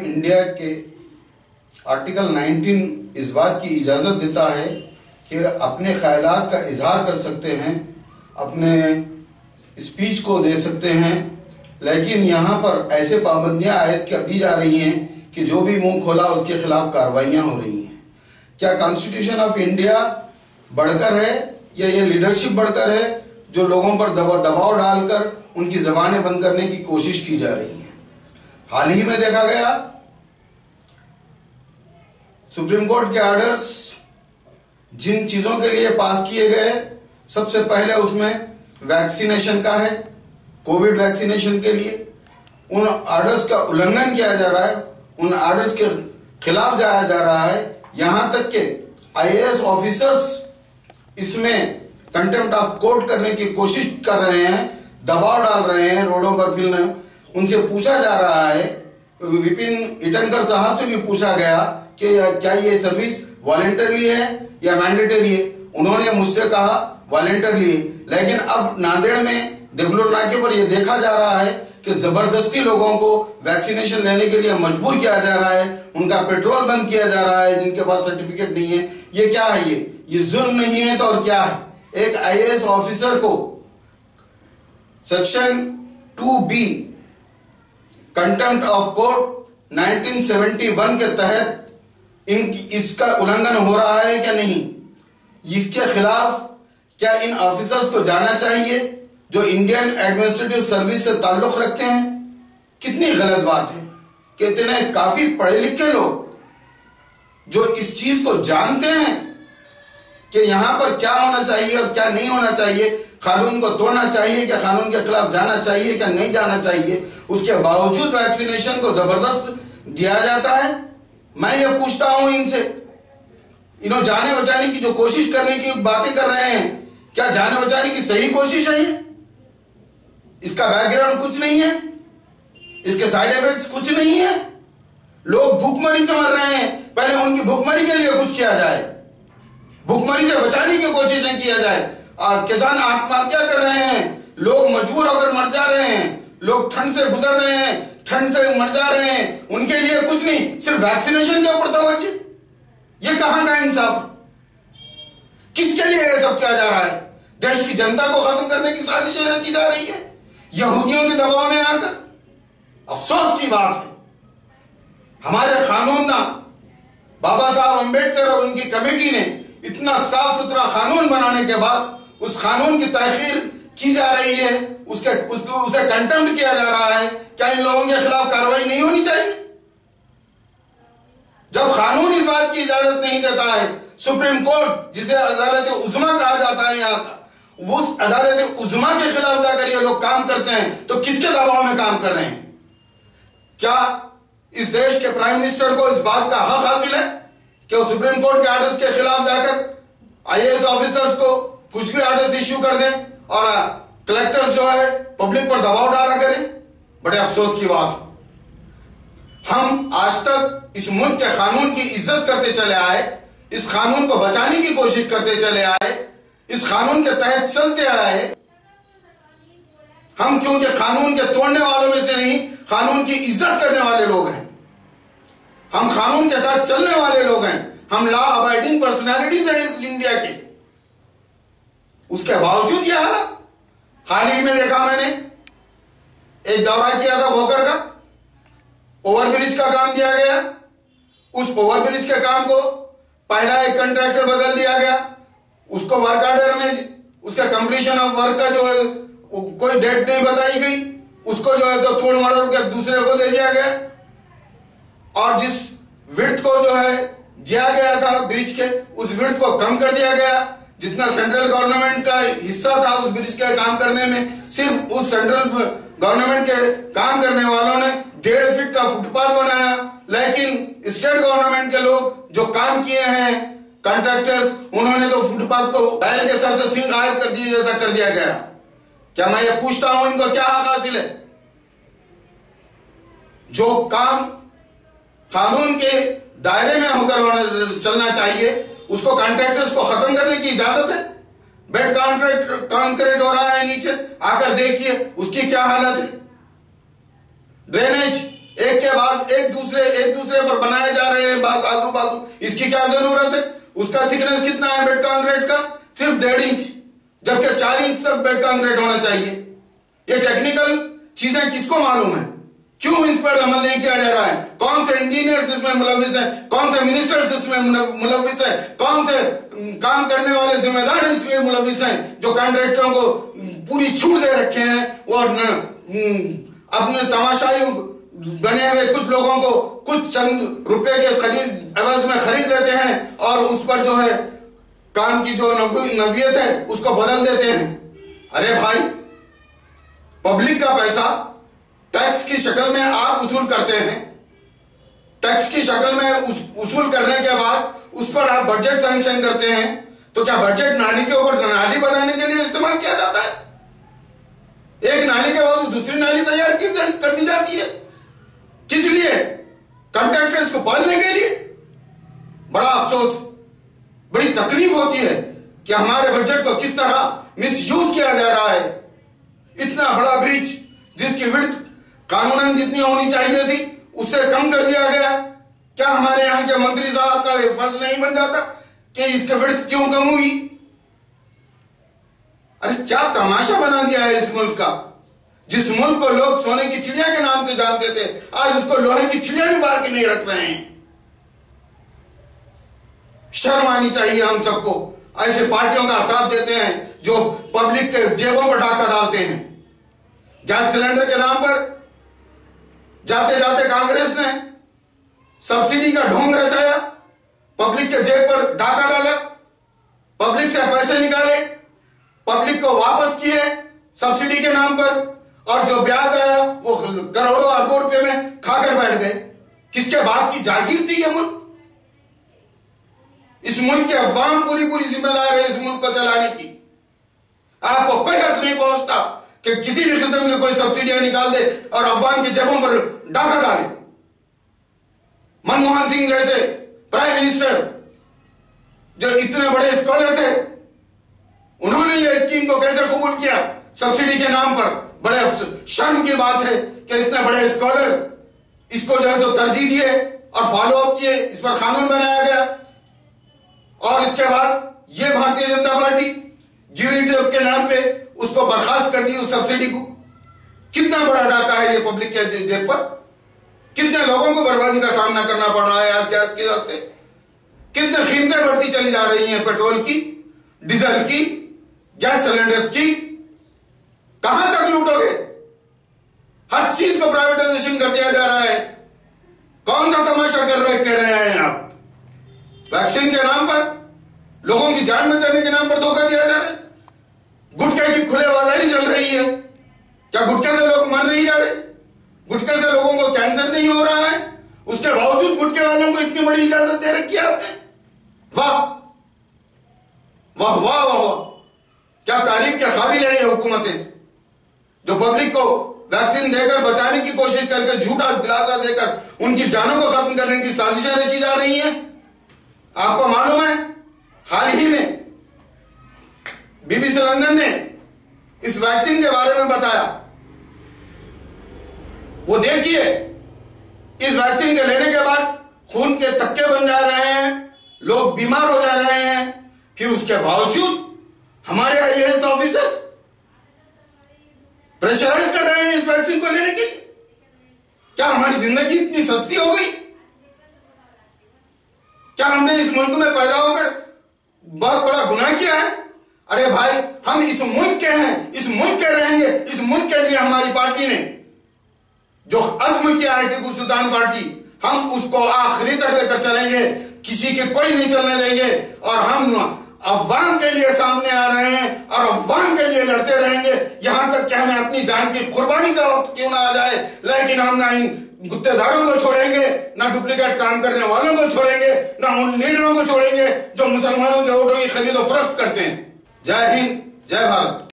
India के article 19 इस बात की इजाज़त देता है कि अपने ख्यालात का इजहार कर सकते हैं, अपने स्पीच को दे सकते हैं, लेकिन यहाँ पर ऐसे पाबंदियां आयद कर दी जा रही हैं कि जो भी मुंह खोला उसके खिलाफ कार्रवाइयां हो रही हैं। क्या कॉन्स्टिट्यूशन ऑफ इंडिया बढ़कर है या ये लीडरशिप बढ़कर है जो लोगों पर दबाव डालकर उनकी जबानें बंद करने की कोशिश की जा रही है? हाल ही में देखा गया सुप्रीम कोर्ट के ऑर्डर्स जिन चीजों के लिए पास किए गए, सबसे पहले उसमें वैक्सीनेशन का है, कोविड वैक्सीनेशन के लिए उन ऑर्डर्स का उल्लंघन किया जा रहा है, उन ऑर्डर्स के खिलाफ जाया जा रहा है। यहां तक कि आईएएस ऑफिसर्स इसमें कंटेम्प्ट ऑफ कोर्ट करने की कोशिश कर रहे हैं, दबाव डाल रहे हैं, रोडों पर फिरने। उनसे पूछा जा रहा है, विपिन इटनकर साहब से भी पूछा गया कि क्या ये सर्विस वॉलेंटरी है या मैंडेटरी है? उन्होंने मुझसे कहा वॉलेंटरी है, लेकिन अब नांदेड़ में देगलूर नाके पर यह देखा जा रहा है कि जबरदस्ती लोगों को वैक्सीनेशन लेने के लिए मजबूर किया जा रहा है, उनका पेट्रोल बंद किया जा रहा है जिनके पास सर्टिफिकेट नहीं है। ये क्या है? ये जुल्म नहीं है तो और क्या है? एक आईएएस ऑफिसर को section 2B contempt of court 1971 के तहत इसका उल्लंघन हो रहा है क्या नहीं? इसके खिलाफ क्या इन ऑफिसर्स को जाना चाहिए जो इंडियन एडमिनिस्ट्रेटिव सर्विस से ताल्लुक रखते हैं? कितनी गलत बात है कि इतने काफी पढ़े लिखे लोग जो इस चीज को जानते हैं कि यहां पर क्या होना चाहिए और क्या नहीं होना चाहिए, कानून को तोड़ना चाहिए क्या, कानून के खिलाफ जाना चाहिए क्या नहीं जाना चाहिए, उसके बावजूद वैक्सीनेशन को जबरदस्त दिया जाता है। मैं ये पूछता हूं इनसे, इन्होंने जाने बचाने की जो कोशिश करने की बातें कर रहे हैं, क्या जाने बचाने की सही कोशिश है ये? इसका बैकग्राउंड कुछ नहीं है, इसके साइड इफेक्ट्स कुछ नहीं है। लोग भूखमरी से मर रहे हैं, पहले उनकी भूखमरी के लिए कुछ किया जाए, भूखमरी से बचाने की कोशिशें किया जाए। किसान आत्महत्या कर रहे हैं, लोग मजबूर होकर मर जा रहे हैं, लोग ठंड से गुजर रहे हैं, ठंड से मर जा रहे हैं, उनके लिए कुछ नहीं, सिर्फ वैक्सीनेशन के ऊपर तवज्जो। ये कहां का इंसाफ है? किसके लिए यह सब किया जा रहा है? देश की जनता को खत्म करने की साजिश रची जा रही है यहूदियों के दबाव में आकर। अफसोस की बात है हमारे कानून ना बाबा साहब अंबेडकर और उनकी कमेटी ने इतना साफ सुथरा कानून बनाने के बाद उस कानून की ताखीर की जा रही है, उसे कंटेम्प्ट किया जा रहा है। क्या इन लोगों के खिलाफ कार्रवाई नहीं होनी चाहिए? जब कानून इस बात की इजाजत नहीं देता है, सुप्रीम कोर्ट जिसे अदालत उज़्मा कहा जाता है यहाँ का, उस अदालत उज़्मा के खिलाफ जाकर ये लोग काम करते हैं तो किसके दबाव में काम कर रहे हैं? क्या इस देश के प्राइम मिनिस्टर को इस बात का हक हासिल है कि वो सुप्रीम कोर्ट के ऑर्डर्स के खिलाफ जाकर आईएएस ऑफिसर्स को कुछ भी ऑर्डर्स इश्यू कर दें और कलेक्टर्स जो है पब्लिक पर दबाव डाला करें? बड़े अफसोस की बात। हम आज तक इस मुल्क के कानून की इज्जत करते चले आए, इस कानून को बचाने की कोशिश करते चले आए, इस कानून के तहत चलते आए। हम क्योंकि कानून के तोड़ने वालों में से नहीं, कानून की इज्जत करने वाले लोग हैं, हम कानून के साथ चलने वाले लोग हैं, हम लॉ अबाइडिंग पर्सनैलिटीज हैं इस इंडिया की। उसके बावजूद यह हालत। हाल ही में देखा मैंने, एक दौरा किया था भोकर का, ओवरब्रिज का काम दिया गया, उस ओवरब्रिज के काम को पहला एक कंट्रैक्टर बदल दिया गया, उसको वर्क ऑर्डर में उसका कंप्लीशन ऑफ वर्क का जो है कोई डेट नहीं बताई गई, उसको जो है तो तोड़ मरोड़ के दूसरे को दे दिया गया। और जिस विड्थ को जो है दिया गया था ब्रिज के, उस विड्थ को कम कर दिया गया। जितना सेंट्रल गवर्नमेंट का हिस्सा था उस ब्रिज के काम करने में, सिर्फ उस सेंट्रल गवर्नमेंट के काम करने वालों ने 1.5 फीट का फुटपाथ बनाया, लेकिन स्टेट गवर्नमेंट के लोग जो काम किए हैं कॉन्ट्रैक्टर्स, उन्होंने तो फुटपाथ को बैल के सर से सिंह गायब कर दिए जैसा कर दिया गया। क्या मैं ये पूछता हूं इनको क्या हक हासिल है? जो काम कानून के दायरे में होकर चलना चाहिए, उसको कॉन्ट्रैक्टर्स को खत्म करने की इजाजत है। बेड कॉन्क्रीट हो रहा है नीचे, आकर देखिए उसकी क्या हालत है। ड्रेनेज एक के बाद एक दूसरे पर बनाए जा रहे हैं बात आजू बाजू। इसकी क्या जरूरत है? उसका थिकनेस कितना है बेड कंक्रीट का? सिर्फ 1.5 इंच, जबकि 4 इंच तक बेड कंक्रीट होना चाहिए। ये टेक्निकल चीजें किसको मालूम है? क्यों इस पर अमल नहीं किया जा रहा है? कौन से इंजीनियर इसमें मुलविस है? कौन से मिनिस्टर्स इसमें मुलविस है? कौन से काम करने वाले जिम्मेदार इसमें मुलविस हैं जो कॉन्ट्रैक्टरों को पूरी छूट दे रखे हैं और अपने तमाशाई बने हुए कुछ लोगों को कुछ चंद रुपए के एवज में खरीद लेते हैं और उस पर जो है काम की जो नवीयत है उसको बदल देते हैं। अरे भाई, पब्लिक का पैसा टैक्स की शक्ल में आप वसूल करते हैं। टैक्स की शक्ल में वसूल करने के बाद उस पर आप बजट सैंक्शन करते हैं, तो क्या बजट नाली के ऊपर नाली बनाने के लिए इस्तेमाल किया जाता है? एक नाली के बाद दूसरी नाली तैयार कर दी जाती है। किस लिए? कॉन्ट्रैक्टर्स को पालने के लिए। बड़ा अफसोस, बड़ी तकलीफ होती है कि हमारे बजट को किस तरह मिसयूज किया जा रहा है। इतना बड़ा ब्रिज जिसकी विड्थ कानूनन जितनी होनी चाहिए थी उससे कम कर दिया गया। क्या हमारे यहां के मंत्री साहब का फर्ज नहीं बन जाता कि इसकी विड्थ क्यों कम हुई? अरे क्या तमाशा बना दिया है इस मुल्क का। जिस मुल्क को लोग सोने की चिड़िया के नाम से जानते थे, आज उसको लोहे की चिड़िया भी बाहर के नहीं रख रहे हैं। शर्म आनी चाहिए हम सबको। ऐसे पार्टियों का साथ देते हैं जो पब्लिक के जेबों पर डाका डालते हैं। गैस सिलेंडर के नाम पर जाते जाते कांग्रेस ने सब्सिडी का ढोंग रचाया, पब्लिक के जेब पर डाका डाला, पब्लिक से पैसे निकाले, पब्लिक को वापस किए सब्सिडी के नाम पर, और जो ब्याज आया वो करोड़ों अरबों रुपए में खाकर बैठ गए। किसके बाप की जागीर थी ये मुल्क? इस मुल्क के अवाम पूरी जिम्मेदार है इस मुल्क को चलाने की। आपको कोई हक नहीं पहुंचता कि किसी भी किस्म की कोई सब्सिडियां निकाल दे और अवाम की जेबों पर डाका डाले। मनमोहन सिंह जैसे प्राइम मिनिस्टर जो इतने बड़े स्कॉलर थे, उन्होंने ये स्कीम को कैसे कबूल किया सब्सिडी के नाम पर? बड़े शर्म की बात है कि इतने बड़े स्कॉलर इसको जो है तो तरजीह दिए और फॉलो अप किए, इस पर कानून बनाया गया। और इसके बाद ये भारतीय जनता पार्टी यूनिटी के नाम पे उसको बर्खास्त कर दी उस सब्सिडी को। कितना बड़ा डाका है ये पब्लिक के जेब पर। कितने लोगों को बर्बादी का सामना करना पड़ रहा है आज गैस के वास्ते। कितने कीमतें बढ़ती चली जा रही हैं पेट्रोल की, डीजल की, गैस सिलेंडर्स की। कहां तक लूटोगे? हर चीज को प्राइवेटाइजेशन कर दिया जा रहा है। कौन सा तमाशा कर रहे हैं आप? वैक्सीन के नाम पर, लोगों की जान बचाने के नाम पर धोखा दिया जा रहा है। गुटखे की खुले बाजारी चल रही है। क्या गुटखे से लोग मर नहीं जा रहे? गुटखे से लोगों को कैंसर नहीं हो रहा है? उसके बावजूद गुटखे वालों को इतनी बड़ी इजाजत दे रखी है आपने। वाह वाह वाह वाह वाह, क्या तारीफ के काबिल है ये हुकूमतें जो पब्लिक को वैक्सीन देकर बचाने की कोशिश करके झूठा दिलासा देकर उनकी जानों को खत्म करने की साजिशें रची जा रही हैं। आपको मालूम है हाल ही में बीबीसी लंदन ने इस वैक्सीन के बारे में बताया। वो देखिए, इस वैक्सीन के लेने के बाद खून के थक्के बन जा रहे हैं, लोग बीमार हो जा रहे हैं। फिर उसके बावजूद हमारे आईएएस ऑफिसर प्रेशराइज कर रहे हैं इस वैक्सीन को लेने के लिए। क्या हमारी जिंदगी इतनी सस्ती हो गई? क्या हमने इस मुल्क में पैदा होकर बहुत बड़ा गुनाह किया है? अरे भाई, हम इस मुल्क के हैं, इस मुल्क के रहेंगे। इस मुल्क के लिए हमारी पार्टी ने जो अज़्म किया है टीपू सुल्तान पार्टी, हम उसको आखिरी तक लेकर चलेंगे। किसी के कोई नहीं चलने देंगे। और हम अवाम के लिए सामने आ रहे हैं और अवाम के लिए लड़ते रहेंगे, यहां तक कि हमें अपनी जान की कुर्बानी का वक्त क्यों ना आ जाए। लेकिन हम ना इन गुत्तेदारों को छोड़ेंगे, ना डुप्लीकेट काम करने वालों को छोड़ेंगे, ना उन लीडरों को छोड़ेंगे जो मुसलमानों के वोटों की खरीदो फरोख्त करते हैं। जय हिंद, जय भारत।